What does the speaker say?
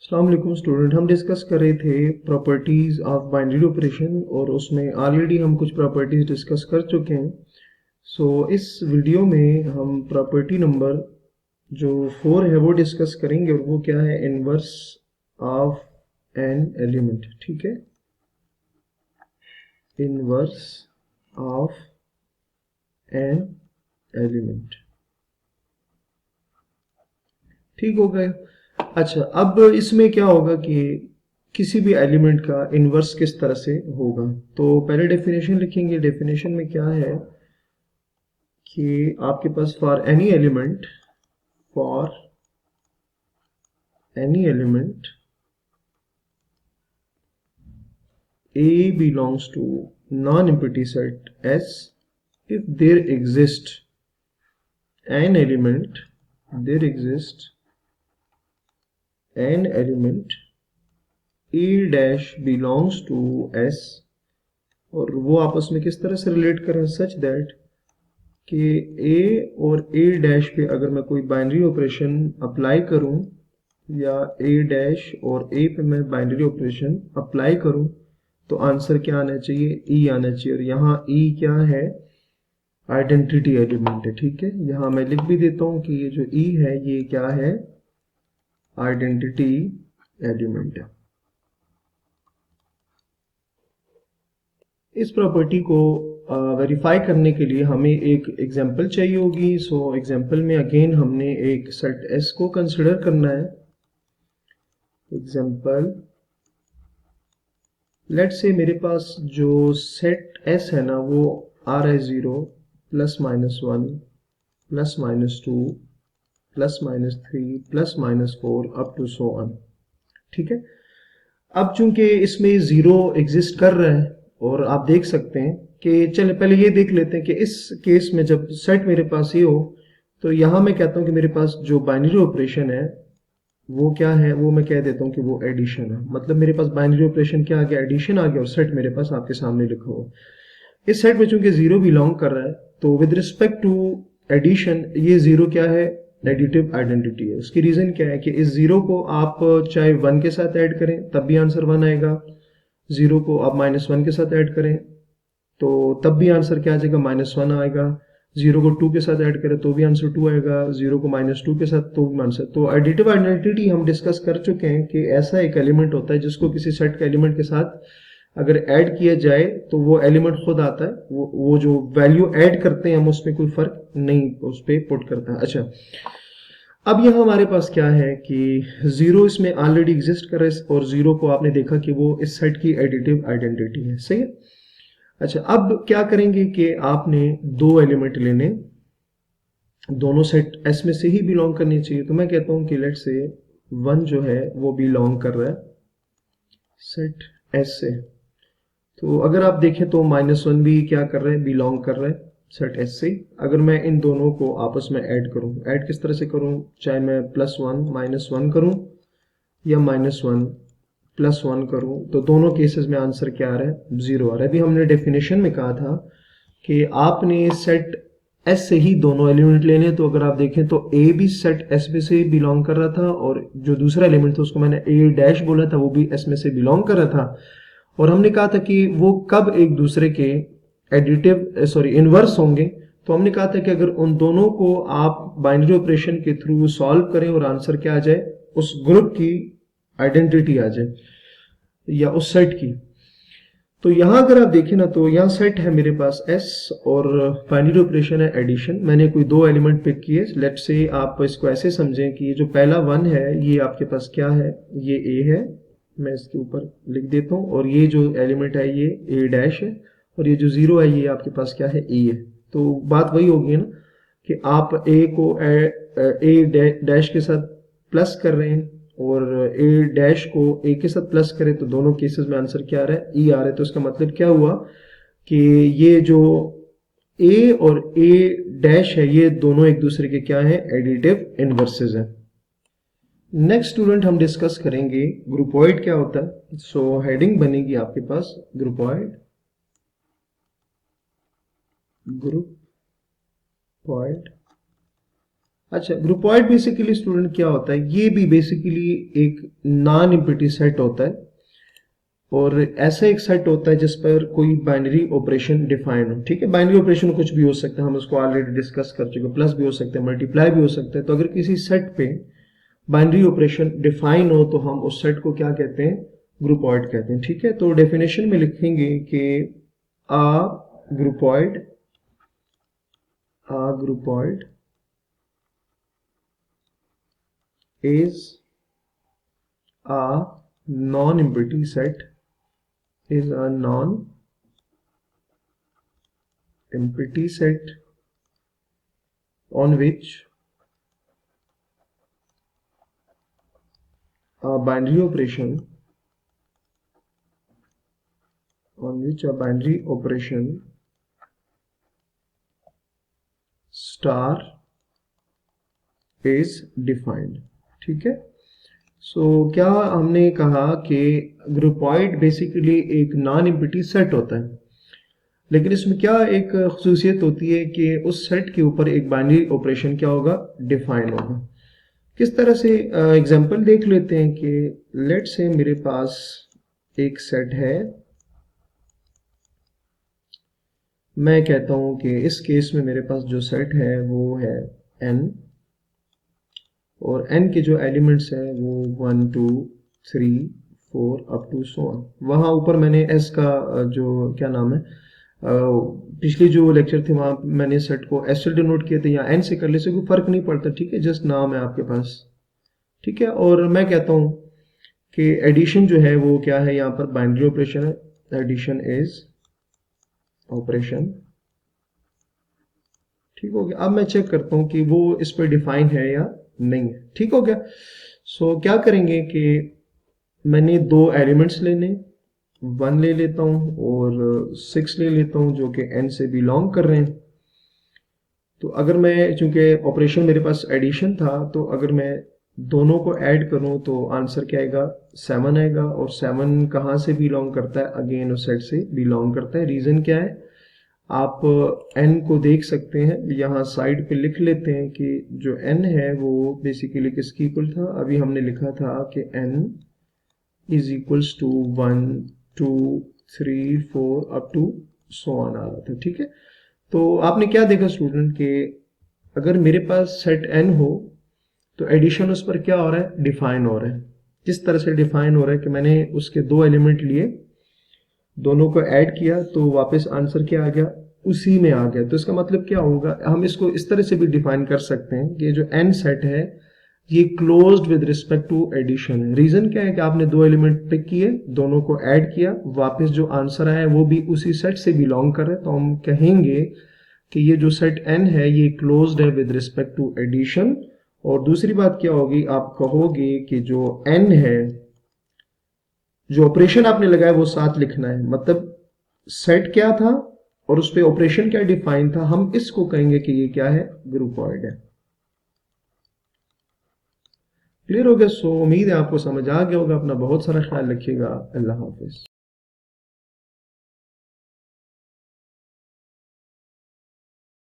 अस्सलाम वालेकुम स्टूडेंट। हम डिस्कस कर रहे थे प्रॉपर्टीज़ ऑफ बाइनरी ऑपरेशन और उसमें ऑलरेडी हम कुछ प्रॉपर्टीज़ डिस्कस कर चुके हैं। इस वीडियो में हम प्रॉपर्टी नंबर जो 4 है वो डिस्कस करेंगे और वो क्या है, इनवर्स ऑफ एन एलिमेंट। ठीक है, इनवर्स ऑफ एन एलिमेंट। ठीक हो गया। अच्छा, अब इसमें क्या होगा कि किसी भी एलिमेंट का इन्वर्स किस तरह से होगा। तो पहले डेफिनेशन लिखेंगे। डेफिनेशन में क्या है कि आपके पास for any element A belongs to non-empty set S if there exists an element A dash belongs to S, और वो आपस में किस तरह से रिलेट करें, सच दैट कि A और A डैश पे अगर मैं कोई बाइनरी ऑपरेशन अप्लाई करूं या A डैश और A पे मैं बाइनरी ऑपरेशन अप्लाई करूं तो आंसर क्या आना चाहिए, E आना चाहिए। और यहाँ E क्या है, आइडेंटिटी एलिमेंट है। ठीक है, यहाँ मैं लिख भी देता हूं कि ये जो E है ये क्या है, आइडेंटिटी एलिमेंट है। इस प्रॉपर्टी को वेरीफाई करने के लिए हमें एक एग्जांपल चाहिए होगी। एग्जांपल में अगेन हमने एक सेट S को कंसिडर करना है। एग्जांपल, लेट्स से मेरे पास जो सेट S है ना वो आ रहा है 0 plus minus 1 plus minus 2 plus minus 3 plus minus 4 up to so on. ठीक है, अब चूंकि इसमें 0 एग्जिस्ट कर रहा है और आप देख सकते हैं कि चले पहले ये देख लेते हैं कि इस केस में जब सेट मेरे पास ये हो तो यहां मैं कहता हूं कि मेरे पास जो बाइनरी ऑपरेशन है वो क्या है, वो मैं कह देता हूं कि वो एडिशन है। मतलब मेरे पास बाइनरी ऑपरेशन क्या आ गया, एडिशन आ गया, और सेट मेरे पास आपके सामने लिखा हो। इस सेट में चूंकि 0 बिलोंग कर रहा है तो विद रिस्पेक्ट टू एडिशन ये 0 क्या है, एडिटिव आइडेंटिटी है। उसकी रीजन क्या है कि इस 0 को आप चाहे 1 के साथ ऐड करें तब भी आंसर 1 आएगा, 0 को आप -1 के साथ ऐड करें तो तब भी आंसर क्या आ जाएगा, -1 आएगा। 0 को 2 के साथ ऐड करें तो भी आंसर 2 आएगा, 0 को -2 के साथ तो भी आंसर। तो एडिटिव आइडेंटिटी हम डिस्कस कर चुके हैं कि ऐसा एक एलिमेंट होता है जिसको किसी सेट के एलिमेंट के साथ अगर ऐड किया जाए तो वो एलिमेंट खुद आता है, वो जो वैल्यू ऐड करते हैं हम उसमें कोई फर्क नहीं उस पर पुट करता है। अच्छा, अब यहाँ हमारे पास क्या है कि 0 इसमें ऑलरेडी एग्जिस्ट कर रहा है और 0 को आपने देखा कि वो इस सेट की एडिटिव आइडेंटिटी है। सही है। अच्छा, अब क्या करेंगे कि आपने दो एलिमेंट लेने, दोनों सेट S में से ही बिलोंग करनी चाहिए। तो मैं कहता हूं कि लेट से 1 जो है वो बिलोंग कर रहा है सेट S से। तो अगर आप देखें तो -1 भी क्या कर रहे हैं, बिलोंग कर रहा है सेट S से। अगर मैं इन दोनों को आपस में ऐड करूं, ऐड किस तरह से करूं, चाहे मैं +1 -1 करूं या -1 +1 करूं, तो दोनों केसेस में आंसर क्या आ रहा है, 0 आ रहा है। अभी हमने डेफिनेशन में कहा था कि आपने सेट S से ही दोनों एलिमेंट लेने। तो अगर आप देखें तो A भी सेट S में से बिलोंग कर रहा था और जो दूसरा एलिमेंट था उसको मैंने A डैश बोला था वो भी S में से बिलोंग कर रहा था। और हमने कहा था कि वो कब एक दूसरे के इनवर्स होंगे। तो हमने कहा था कि अगर उन दोनों को आप बाइनरी ऑपरेशन के थ्रू सॉल्व करें और आंसर क्या आ जाए, उस ग्रुप की आइडेंटिटी आ जाए या उस सेट की। तो यहां अगर आप देखें ना तो यहां सेट है मेरे पास S और बाइनरी ऑपरेशन है एडिशन। मैंने कोई दो एलिमेंट पिक किए। लेट्स से आप इसको ऐसे समझें कि ये जो पहला 1 है ये आपके पास क्या है, ये A है, मैं इसके ऊपर लिख देता हूं, और ये जो एलिमेंट है ये A डैश है, और ये जो 0 है ये आपके पास क्या है, E है। तो बात वही होगी ना कि आप A को A डैश के साथ प्लस कर रहे हैं और A डैश को A के साथ प्लस करें तो दोनों केसेस में आंसर क्या आ रहा है, E आ रहा है। तो इसका मतलब क्या हुआ कि ये जो A और A डैश है ये दोनों एक दूसरे के क्या है, एडिटिव इनवर्सेस हैं। नेक्स्ट स्टूडेंट हम डिस्कस करेंगे ग्रुपॉइड क्या होता है। हेडिंग बनेगी आपके पास ग्रुपॉइड, ग्रुपॉइड अच्छा, ग्रुपॉइड बेसिकली स्टूडेंट क्या होता है, ये भी बेसिकली एक नॉन एम्प्टी सेट होता है, और ऐसा एक सेट होता है जिस पर कोई बाइनरी ऑपरेशन डिफाइन हो। ठीक है, बाइनरी ऑपरेशन कुछ भी हो सकता है, हम उसको ऑलरेडी डिस्कस कर चुके, प्लस भी हो सकते हैं, मल्टीप्लाई भी हो सकता है। तो अगर किसी सेट पे बाइनरी ऑपरेशन डिफाइन हो तो हम उस सेट को क्या कहते हैं, ग्रुपॉइड कहते हैं। ठीक है, तो डेफिनेशन में लिखेंगे कि आ ग्रुपॉइड is a non-empty set, is a non-empty set on which a binary operation star is defined। ठीक है, सो क्या हमने कहा कि ग्रुपॉइड बेसिकली एक नॉन एम्प्टी सेट होता है, लेकिन इसमें क्या एक खसूसियत होती है कि उस सेट के ऊपर एक बाइनरी ऑपरेशन क्या होगा, डिफाइन होगा। किस तरह से, एग्जांपल देख लेते हैं कि लेट से मेरे पास एक सेट है, मैं कहता हूं कि इस केस में मेरे पास जो सेट है वो है n, और n के जो एलिमेंट्स हैं वो 1 2 3 4 अप टू सो ऑन। वहां ऊपर मैंने s का जो क्या नाम है, पिछली जो लेक्चर थे वहां मैंने सेट को s से डिनोट किए थे, या n से कर ले से कोई फर्क नहीं पड़ता। ठीक है, जस्ट नाम है आपके पास। ठीक है, और मैं कहता हूं कि एडिशन जो है वो क्या है, यहाँ पर बाइनरी ऑपरेशन है, एडिशन इज ऑपरेशन। ठीक हो गया, अब मैं चेक करता हूं कि वो इस पर डिफाइन है या नहीं है। ठीक हो गया, सो क्या करेंगे कि मैंने दो एलिमेंट्स लेने, 1 ले लेता हूं और 6 ले लेता हूं जो कि n से बिलोंग कर रहे हैं। तो अगर मैं, चूंकि ऑपरेशन मेरे पास एडिशन था, तो अगर मैं दोनों को ऐड करूं तो आंसर क्या आएगा, 7 आएगा। और 7 कहाँ से बिलोंग करता है, अगेन उस सेट से बिलोंग करता है। रीजन क्या है, आप n को देख सकते हैं, यहाँ साइड पे लिख लेते हैं कि जो n है वो बेसिकली किसकी इक्वल था, अभी हमने लिखा था कि n is equals to 1 2 3 4 up to so on आ रहा था। ठीक है, तो आपने क्या देखा स्टूडेंट कि अगर मेरे पास सेट n हो तो एडिशन उस पर क्या हो रहा है, डिफाइन हो रहा है। किस तरह से डिफाइन हो रहा है कि मैंने उसके दो एलिमेंट लिए, दोनों को ऐड किया, तो वापस आंसर क्या आ गया, उसी में आ गया। तो इसका मतलब क्या होगा, हम इसको इस तरह से भी डिफाइन कर सकते हैं कि जो n सेट है ये closed with respect to addition है। रीजन क्या है कि आपने दो एलिमेंट पिक किए, दोनों को ऐड किया, वापस जो आंसर आया वो भी उसी सेट से बिलोंग कर रहा है। तो हम कहेंगे कि ये जो सेट n है ये क्लोज्ड है विद रिस्पेक्ट टू एडिशन। और दूसरी बात क्या होगी, आप कहोगे कि जो n है, जो ऑपरेशन आपने लगाया वो साथ लिखना है, मतलब सेट क्या था और उस पर ऑपरेशन क्या डिफाइन था, हम इसको कहेंगे कि ये क्या है, ग्रुपॉइड है। क्लियर हो गया? सो उम्मीद है आपको समझ आ गया होगा। अपना बहुत सारा ख्याल रखिएगा। अल्लाह हाफिज।